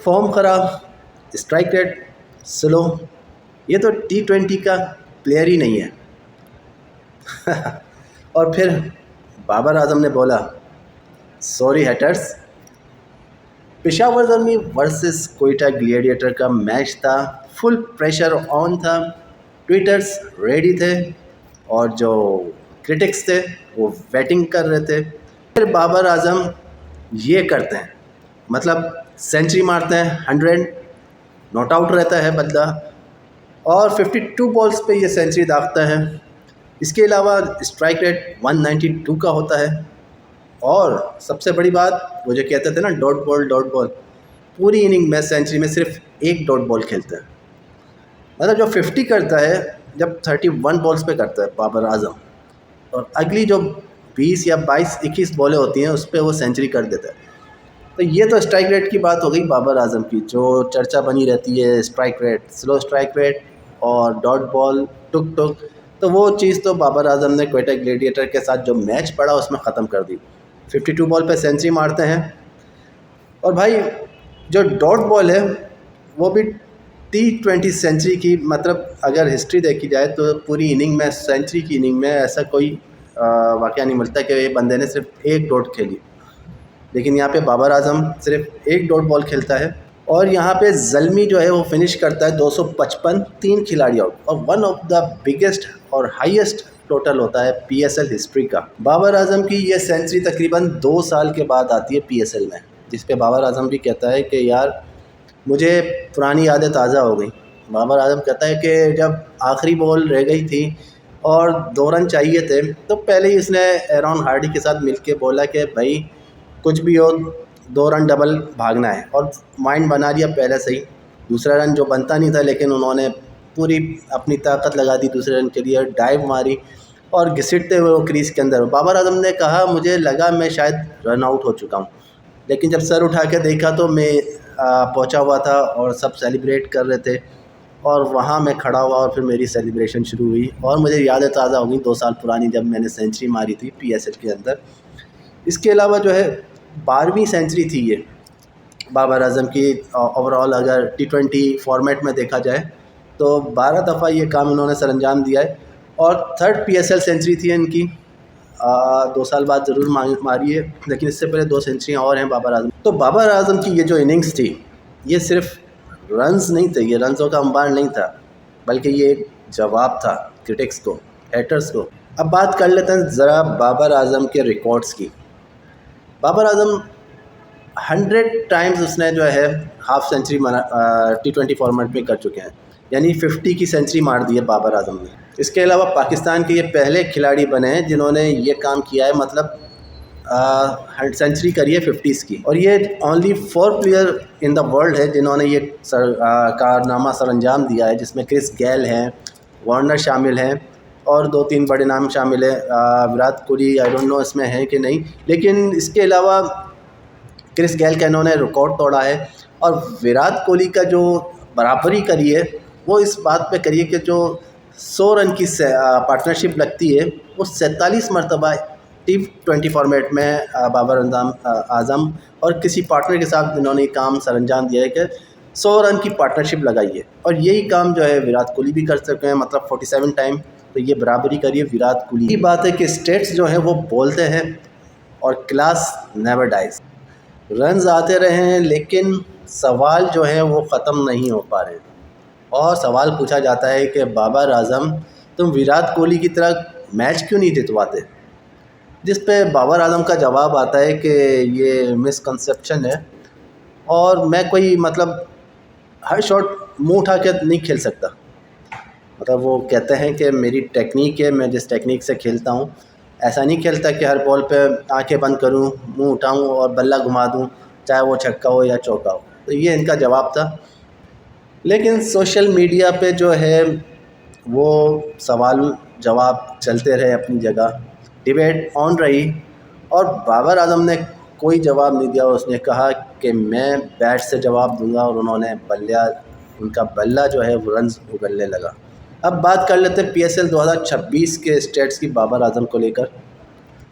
Form ख़राब, strike rate slow, ये तो T20 का प्लेयर ही नहीं है। और फिर बाबर आजम ने बोला, sorry haters. Peshawar Zalmi versus Quetta gladiator का मैच था, फुल प्रेशर ऑन था, ट्विटर्स रेडी थे और जो क्रिटिक्स थे वो वेटिंग कर रहे थे। फिर बाबर आजम ये करते हैं, मतलब सेंचुरी मारते हैं 100, नॉट आउट रहता है बंदा और 52 बॉल्स पे ये सेंचुरी दागता है। इसके अलावा स्ट्राइक रेट 192 का होता है और सबसे बड़ी बात, वो जो कहते थे ना डॉट बॉल, पूरी इनिंग में सेंचुरी में सिर्फ एक डॉट बॉल खेलता है। मतलब जो 50 करता है जब 31 बॉल्स पे करता है बाबर आजम, और अगली जो 20 या 22-21 बॉलें होती हैं उस पर वो सेंचुरी कर देता है। तो ये तो स्ट्राइक रेट की बात हो गई बाबर आजम की, जो चर्चा बनी रहती है, strike rate, slow strike rate और डॉट बॉल, टुक टुक। तो वो चीज़ तो बाबर आजम ने कोयटा ग्लेडिएटर के साथ जो मैच पड़ा उसमें ख़त्म कर दी। 52 बॉल पे सेंचुरी मारते हैं। और भाई जो डॉट बॉल है वो भी T20 सेंचुरी की, मतलब अगर हिस्ट्री देखी जाए तो पूरी इनिंग में, सेंचुरी की इनिंग में ऐसा कोई वाक़या नहीं मिलता कि ये बंदे ने सिर्फ एक डॉट खेली। लेकिन यहाँ पे बाबर आजम सिर्फ एक डॉट बॉल खेलता है और यहाँ पे ज़ल्मी जो है वो फिनिश करता है 255, 3 खिलाड़ी आउट, और वन ऑफ द बिगेस्ट और हाईएस्ट टोटल होता है PSL हिस्ट्री का। बाबर आजम की ये सेंचुरी तकरीबन 2 साल के बाद आती है PSL में, जिस पे बाबर आजम भी कहता है कि यार मुझे पुरानी यादें ताज़ा हो गई। बाबर आजम कहता है कि जब आखिरी बॉल रह गई थी और 2 रन चाहिए थे तो पहले ही उसने एरॉन हार्डी के साथ मिलके बोला कि भाई कुछ भी हो 2 रन डबल भागना है, और माइंड बना लिया पहले से ही। दूसरा रन जो बनता नहीं था, लेकिन उन्होंने पूरी अपनी ताकत लगा दी दूसरे रन के लिए, डाइव मारी और घिसटते हुए वो क्रीज के अंदर। बाबर आजम ने कहा, मुझे लगा मैं शायद रन आउट हो चुका हूँ, लेकिन जब सर उठा के देखा तो मैं पहुंचा हुआ था और सब सेलिब्रेट कर रहे थे, और वहाँ मैं खड़ा हुआ और फिर मेरी सेलिब्रेशन शुरू हुई और मुझे यादें ताज़ा हो गई 2 साल पुरानी, जब मैंने सेंचुरी मारी थी PSL के अंदर। इसके अलावा जो है 12वीं सेंचुरी थी ये बाबर आजम की। ओवरऑल अगर T20 फॉर्मेट में देखा जाए तो 12 दफ़ा ये काम इन्होंने सर अंजाम दिया है, और 3rd PSL सेंचुरी थी इनकी। 2 साल बाद ज़रूर मारी है, लेकिन इससे पहले 2 सेंचुरियाँ और हैं बाबर आजम। तो बाबर आजम की ये जो इनिंग्स थी, ये सिर्फ रन्स नहीं थे, ये रन्सों का अंबार नहीं था, बल्कि ये एक जवाब था क्रिटिक्स को, हेटर्स को। अब बात कर लेते हैं ज़रा बाबर आजम के रिकॉर्ड्स की। बाबर आजम 100 टाइम्स उसने जो है हाफ सेंचुरी T20 फॉर्मेट में कर चुके हैं, यानी 50 की सेंचुरी मार दी है बाबर आजम ने। इसके अलावा पाकिस्तान के ये पहले खिलाड़ी बने हैं जिन्होंने ये काम किया है, मतलब सेंचुरी करी है 50s की, और ये only 4 player in the world है जिन्होंने ये कारनामा सर अंजाम दिया है, जिसमें क्रिस गेल हैं, वार्नर शामिल हैं और 2-3 बड़े नाम शामिल है। Virat Kohli I don't know इसमें है कि नहीं, लेकिन इसके अलावा क्रिस गेल का इन्होंने रिकॉर्ड तोड़ा है। और विराट कोहली का जो बराबरी करी है वो इस बात पे करी है कि जो 100 रन की पार्टनरशिप लगती है वो 47 मरतबा T20 फॉर्मेट में बाबर आजम और किसी पार्टनर के साथ इन्होंने काम सर अंजाम दिया है कि 100 रन की पार्टनरशिप लगाई है, और यही काम जो है विराट कोहली भी कर सकते हैं, मतलब 47 टाइम। तो ये बराबरी करिए विराट कोहली की। बात है कि स्टेट्स जो हैं वो बोलते हैं और क्लास नेवर डाइज। रन्स आते रहे हैं लेकिन सवाल जो है वो ख़त्म नहीं हो पा रहे, और सवाल पूछा जाता है कि बाबर आजम तुम विराट कोहली की तरह मैच क्यों नहीं जितवाते, जिस पे बाबर आजम का जवाब आता है कि ये मिसकंसेप्शन है और मैं कोई मतलब हर शॉट मुंह उठा के नहीं खेल सकता। मतलब वो कहते हैं कि मेरी टेक्निक है, मैं जिस टेक्निक से खेलता हूँ ऐसा नहीं खेलता कि हर बॉल पे आंखें बंद करूँ, मुंह उठाऊँ और बल्ला घुमा दूँ, चाहे वो छक्का हो या चौका हो। तो ये इनका जवाब था। लेकिन सोशल मीडिया पे जो है वो सवाल जवाब चलते रहे अपनी जगह, डिबेट ऑन रही, और बाबर आजम ने कोई जवाब नहीं दिया। उसने कहा कि मैं बैट से जवाब दूंगा, और उन्होंने उनका बल्ला जो है वो रन्स उगलने लगा। अब बात कर लेते हैं PSL 2026 के स्टेट्स की बाबर आजम को लेकर।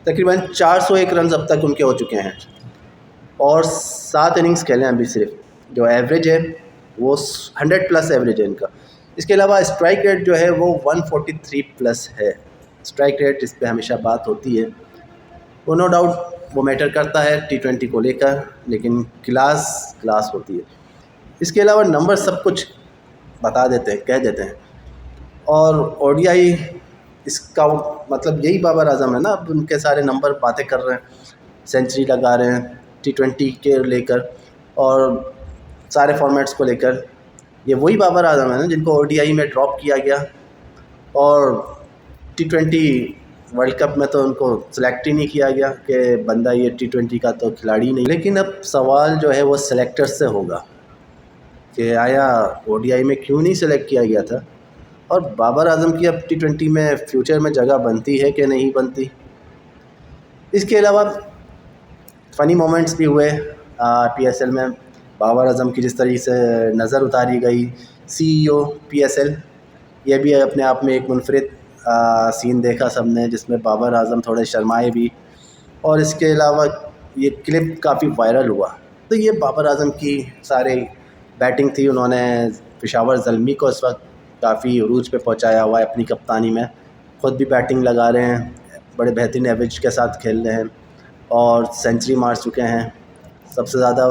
तकरीबन 401 रन अब तक उनके हो चुके हैं और 7 इनिंग्स खेले हैं अभी सिर्फ। जो एवरेज है वो 100 प्लस एवरेज है इनका। इसके अलावा स्ट्राइक रेट जो है वो 143 प्लस है। स्ट्राइक रेट इस पे हमेशा बात होती है, वो नो डाउट वो मैटर करता है T20 को लेकर, लेकिन क्लास होती है। इसके अलावा नंबर सब कुछ बता देते हैं, कह देते हैं। और ओडीआई इसका मतलब यही बाबर आजम है ना, अब उनके सारे नंबर बातें कर रहे हैं, सेंचुरी लगा रहे हैं T20 के लेकर और सारे फॉर्मेट्स को लेकर। ये वही बाबर आजम है ना जिनको ओडीआई में ड्रॉप किया गया और T20 वर्ल्ड कप में तो उनको सेलेक्ट ही नहीं किया गया कि बंदा ये T20 का तो खिलाड़ी नहीं। लेकिन अब सवाल जो है वो सेलेक्टर्स से होगा कि आया ओडीआई में क्यों नहीं सेलेक्ट किया गया था, और बाबर आजम की अब T20 में फ्यूचर में जगह बनती है कि नहीं बनती। इसके अलावा फ़नी मोमेंट्स भी हुए PSL में। बाबर आजम की जिस तरीके से नज़र उतारी गई, CEO PSL, ये भी अपने आप में एक मुनफरिद सीन देखा सबने, जिसमें बाबर आजम थोड़े शर्माए भी। और इसके अलावा ये क्लिप काफ़ी वायरल हुआ। तो ये बाबर आजम की सारे बैटिंग थी, उन्होंने पेशावर ज़ल्मी को इस वक्त काफ़ी उरूज पे पहुंचाया हुआ है अपनी कप्तानी में। ख़ुद भी बैटिंग लगा रहे हैं, बड़े बेहतरीन एवरेज के साथ खेल रहे हैं और सेंचुरी मार चुके हैं। सबसे ज़्यादा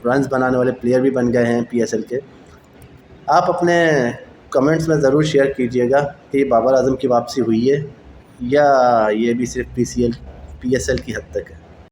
रन्स बनाने वाले प्लेयर भी बन गए हैं PSL के। आप अपने कमेंट्स में ज़रूर शेयर कीजिएगा कि बाबर आजम की वापसी हुई है या ये भी सिर्फ PSL की हद तक है।